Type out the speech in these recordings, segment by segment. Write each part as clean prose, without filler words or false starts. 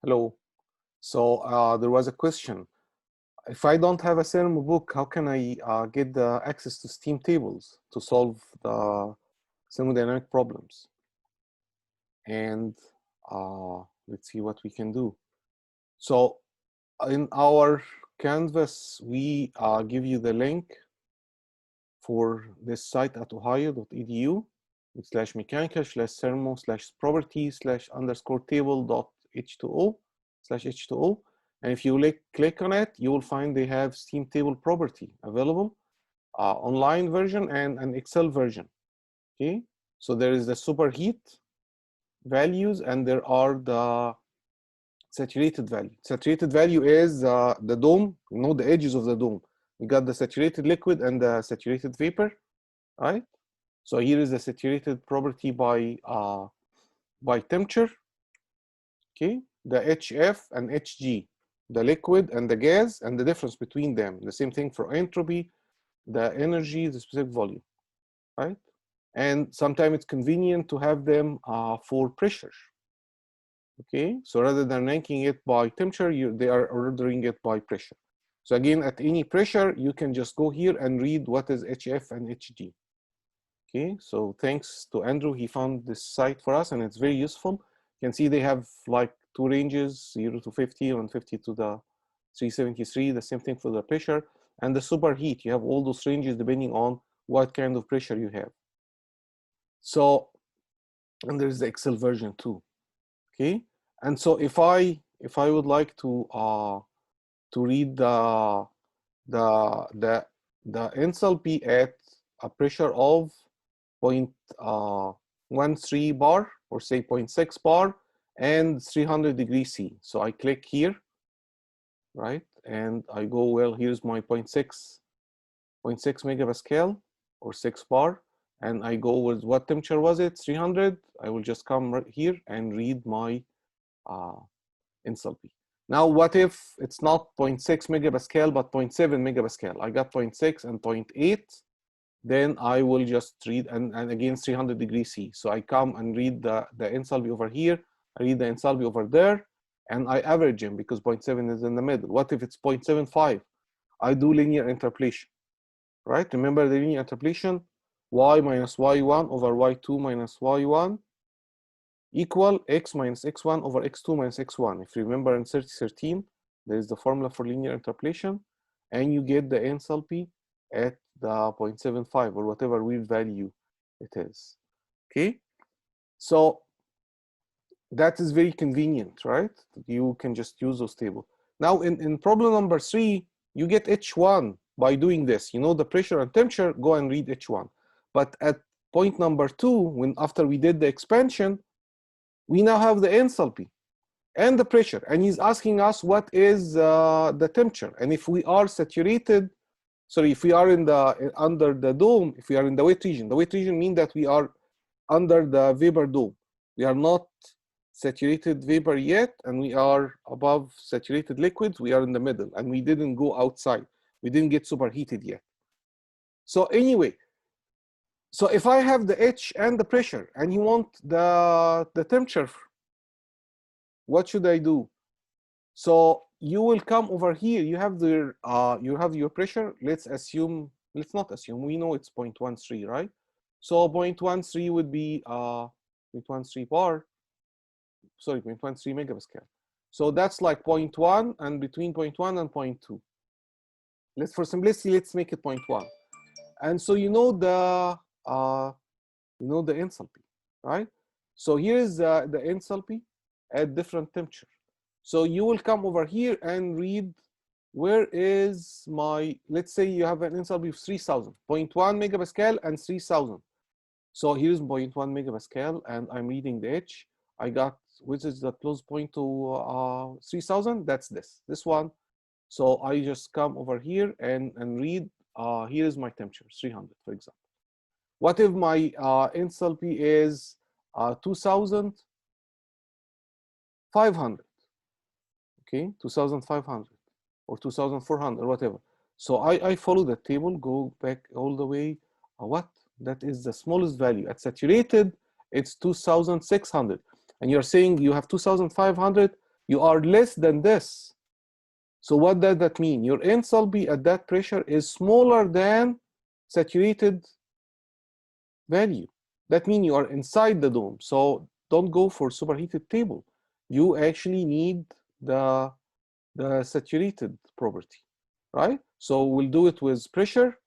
Hello. So there was a question. If I don't have a thermo book, how can I get the access to Steam tables to solve the thermodynamic problems? And let's see what we can do. So in our Canvas, we give you the link for this site at ohio.edu/mechanical/thermo/property/_table.h2o/h2o. And if you click on it, you will find they have Steam table property available, online version and an Excel version. Okay, so there is the superheat values and there are the saturated value. Saturated value is the dome, the edges of the dome. We got the saturated liquid and the saturated vapor, right? So here is the saturated property by temperature. Okay, the HF and HG, the liquid and the gas, and the difference between them. The same thing for entropy, the energy, the specific volume, right? And sometimes it's convenient to have them for pressure. Okay, so rather than ranking it by temperature, they are ordering it by pressure. So again, at any pressure, you can just go here and read what is HF and HG. Okay, so thanks to Andrew, he found this site for us and it's very useful. You can see they have like two ranges, 0 to 50 and 50 to the 373, the same thing for the pressure. And the superheat, you have all those ranges depending on what kind of pressure you have. So, and there's the Excel version too. Okay, and so if I would like to read the enthalpy at a pressure of 0.13 bar, or say 0.6 bar, and 300 degrees C. So I click here, right, and I go, well, here's my 0.6 megapascal or 6 bar, and I go with what temperature was it, 300. I will just come right here and read my enthalpy. Now, what if it's not 0.6 megapascal, but 0.7 megapascal? I got 0.6 and 0.8. Then I will just read, and again, 300 degrees C. So I come and read the enthalpy over here. I read the enthalpy over there, and I average them because 0.7 is in the middle. What if it's 0.75? I do linear interpolation, right? Remember the linear interpolation? Y minus y1 over y2 minus y1 equal x minus x1 over x2 minus x1. If you remember in 3013, there is the formula for linear interpolation, and you get the enthalpy at the 0.75 or whatever weird value it is. Okay, so that is very convenient, right? You can just use those tables. Now in problem number 3, you get H1 by doing this. You know the pressure and temperature, go and read H1. But at point number 2, after we did the expansion, we now have the enthalpy and the pressure, and he's asking us what is the temperature. And if we are saturated, sorry, if we are under the dome, if we are in the wet region means that we are under the vapor dome. We are not saturated vapor yet, and we are above saturated liquids. We are in the middle, and we didn't go outside. We didn't get superheated yet. So anyway, so if I have the H and the pressure, and you want the temperature, what should I do? So you will come over here. You have your pressure. Let's not assume. We know it's 0.13, right? So 0.13 would be 0.13 bar. Sorry, 0.13 megapascal. So that's like 0.1, and between 0.1 and 0.2. For simplicity, let's make it 0.1. And so you know the enthalpy, right? So here is the enthalpy at different temperature. So you will come over here and read, where is my, let's say you have an enthalpy of 3000, 0.1 megapascal and 3000. So here's 0.1 megapascal, and I'm reading the H. I got, which is the close point to 3000, that's this one. So I just come over here and read, here is my temperature, 300, for example. What if my enthalpy is 2500? Okay, 2500 or 2400, whatever. So I follow the table, go back all the way. What? That is the smallest value. At saturated, it's 2600. And you're saying you have 2500, You are less than this. So what does that mean? Your enthalpy at that pressure is smaller than saturated value. That means you are inside the dome. So don't go for superheated table. You actually need the saturated property, right? So we'll do it with pressure,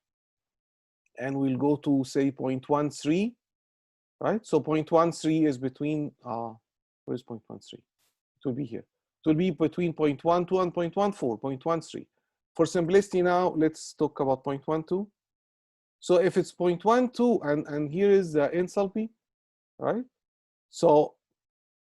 and we'll go to say 0.13, right? So 0.13 is between, where is 0.13? It will be here. It will be between 0.12 and 0.14, 0.13. For simplicity now, let's talk about 0.12. So if it's 0.12 and here is the enthalpy, right? So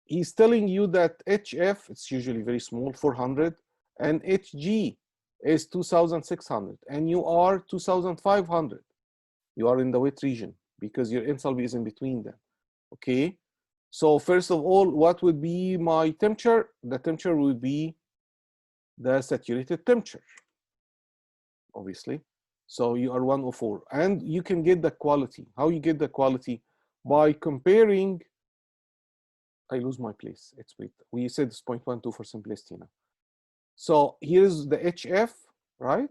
he's telling you that HF, it's usually very small, 400, and HG is 2,600, and you are 2,500. You are in the wet region because your enthalpy is in between them, okay? So first of all, what would be my temperature? The temperature would be the saturated temperature, obviously. So you are 104, and you can get the quality. How you get the quality? By comparing, I lose my place, it's wait. We said it's 0.12 for simplicity now. So here's the HF, right?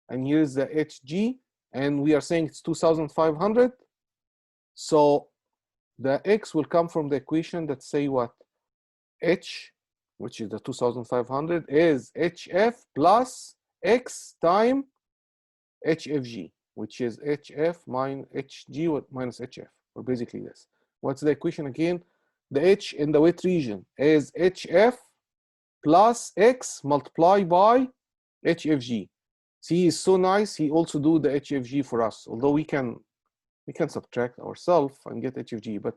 And here's the HG, and we are saying it's 2,500. So the X will come from the equation that say what? H, which is the 2,500, is HF plus X time HFG, which is HF minus HG minus HF, or basically this. What's the equation again? The H in the wet region is HF plus X multiplied by HFG. See, it's so nice. He also do the HFG for us, although we can subtract ourselves and get HFG, but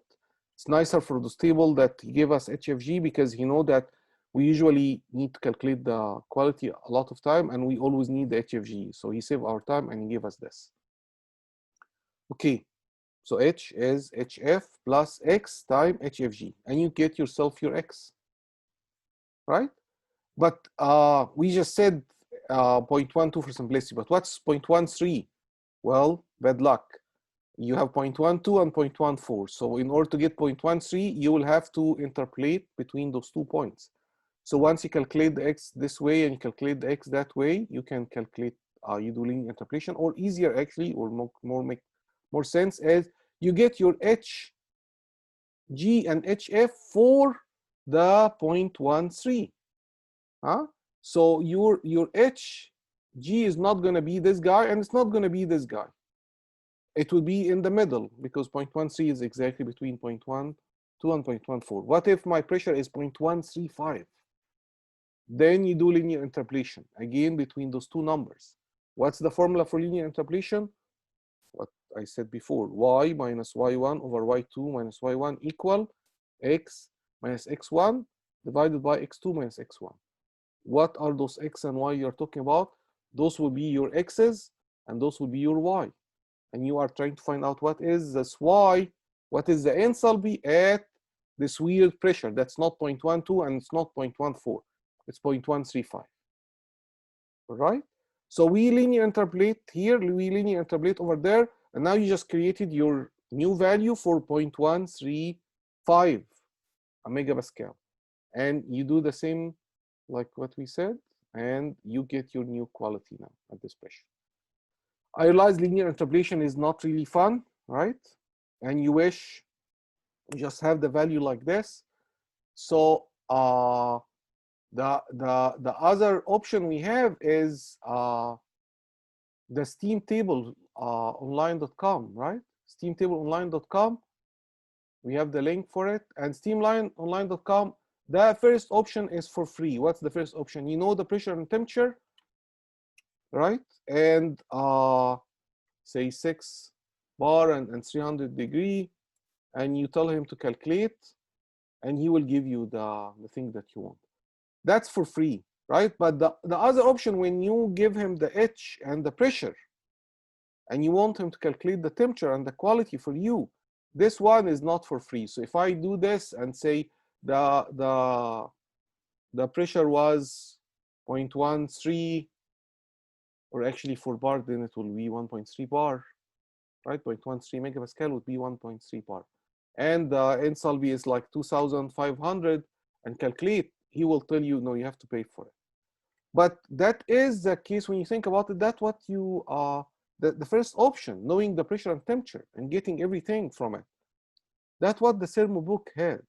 it's nicer for this table that he gave us HFG because he know that we usually need to calculate the quality a lot of time, and we always need the HFG. So he saved our time and he gave us this. Okay, so H is HF plus X time HFG, and you get yourself your X, right? But we just said 0.12 for simplicity, but what's 0.13? Well, bad luck. You have 0.12 and 0.14. So in order to get 0.13, you will have to interpolate between those 2 points. So once you calculate the X this way and you calculate the X that way, you can calculate, you do linear interpolation, or easier actually, or make more sense, as you get your H, G, and HF for the 0.13. So your H, G is not going to be this guy, and it's not going to be this guy. It will be in the middle because 0.13 is exactly between 0.12 and 0.14. What if my pressure is 0.135? Then you do linear interpolation, again between those two numbers. What's the formula for linear interpolation? What I said before, y minus y1 over y2 minus y1 equal x minus x1 divided by x2 minus x1. What are those x and y you're talking about? Those will be your x's and those will be your y. And you are trying to find out what is this y, what is the enthalpy at this weird pressure that's not 0.12 and it's not 0.14, it's 0.135. All right? So we linear interpolate here, we linear interpolate over there, and now you just created your new value for 0.135 a megapascal. And you do the same like what we said, and you get your new quality now at this pressure. I realize linear interpolation is not really fun, right? And you wish you just have the value like this. So the other option we have is the steam table online.com, right? Steamtableonline.com. We have the link for it, and steamline-online.com. The first option is for free. What's the first option? You know the pressure and temperature, right? And say 6 bar and 300 degree, and you tell him to calculate, and he will give you the thing that you want. That's for free, right? But the other option, when you give him the H and the pressure, and you want him to calculate the temperature and the quality for you, this one is not for free. So if I do this and say the pressure was 0.13, or actually for bar, then it will be 1.3 bar, right? 0.13 megapascal would be 1.3 bar. And the enthalpy is like 2,500, and calculate he will tell you, no, you have to pay for it. But that is the case when you think about it. That's what you the first option, knowing the pressure and temperature and getting everything from it. That's what the thermo book has.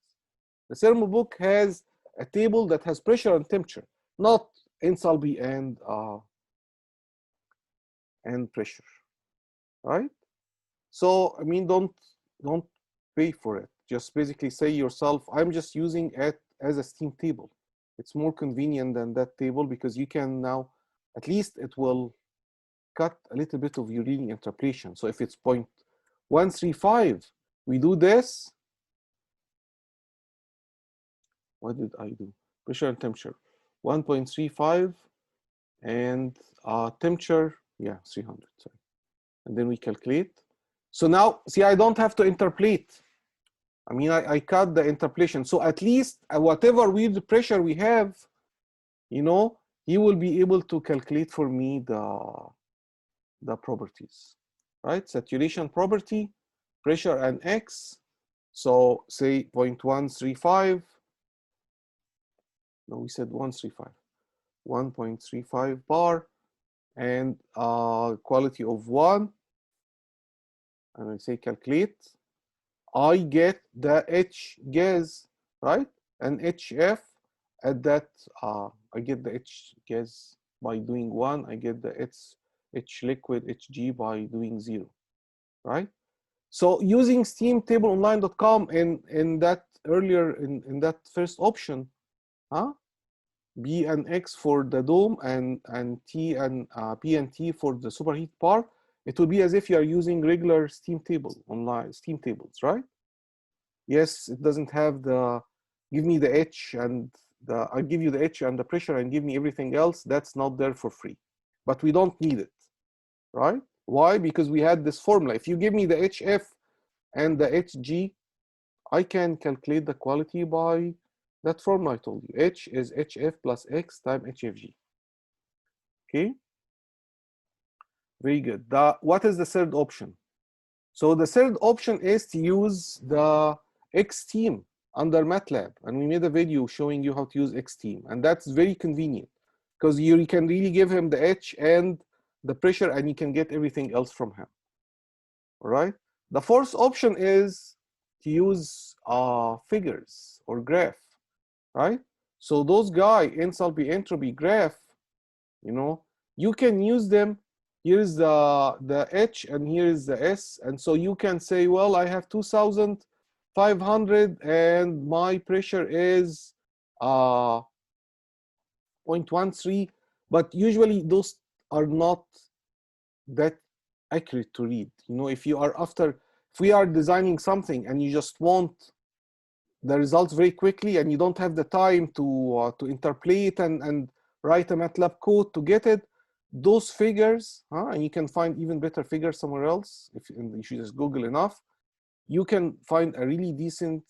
The thermo book has a table that has pressure and temperature, not enthalpy and pressure, right? So I mean, don't pay for it. Just basically say yourself, I'm just using it as a steam table. It's more convenient than that table because you can now, at least it will cut a little bit of your reading interpolation. So if it's 0.135, we do this. What did I do? Pressure and temperature, 1.35, and temperature, yeah, 300, sorry. And then we calculate. So now, see, I don't have to interpolate. I mean, I cut the interpolation. So at least whatever weird pressure we have, you know, he will be able to calculate for me the properties, right? Saturation property, pressure and X. So say 0.135. No, we said 135. 1.35 bar and quality of 1. And I say calculate. I get the H gas, right? And HF at that, I get the H gas by doing 1. I get the H liquid, HG by doing 0, right? So using steamtableonline.com in that earlier, in that first option, B and X for the dome and T and P and T for the superheat part, it will be as if you are using regular steam table online, steam tables, right? Yes, it doesn't have the, give me the H and I give you the H and the pressure and give me everything else. That's not there for free, but we don't need it, right? Why? Because we had this formula. If you give me the HF and the HG, I can calculate the quality by that formula I told you. H is HF plus X times HFG. Okay, very good. What is the third option? So the third option is to use the Xteam under MATLAB. And we made a video showing you how to use Xteam. And that's very convenient because you can really give him the H and the pressure and you can get everything else from him. All right. The fourth option is to use figures or graph, right? So those enthalpy entropy graph, you know, you can use them. Here's the H and here is the S. And so you can say, well, I have 2,500 and my pressure is 0.13. But usually those are not that accurate to read. You know, if we are designing something and you just want the results very quickly and you don't have the time to interpolate and write a MATLAB code to get it, those figures, and you can find even better figures somewhere else if you just Google enough, you can find a really decent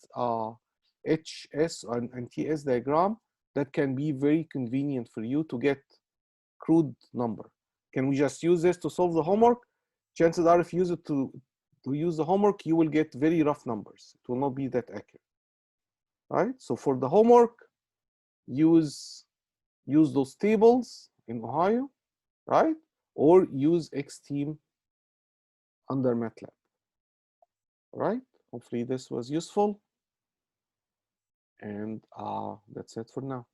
HS and TS diagram that can be very convenient for you to get crude number. Can we just use this to solve the homework? Chances are if you use it to use the homework, you will get very rough numbers. It will not be that accurate. Right? So for the homework, use those tables in Ohio, right? Or use Xteam under MATLAB. Right? Hopefully this was useful. And that's it for now.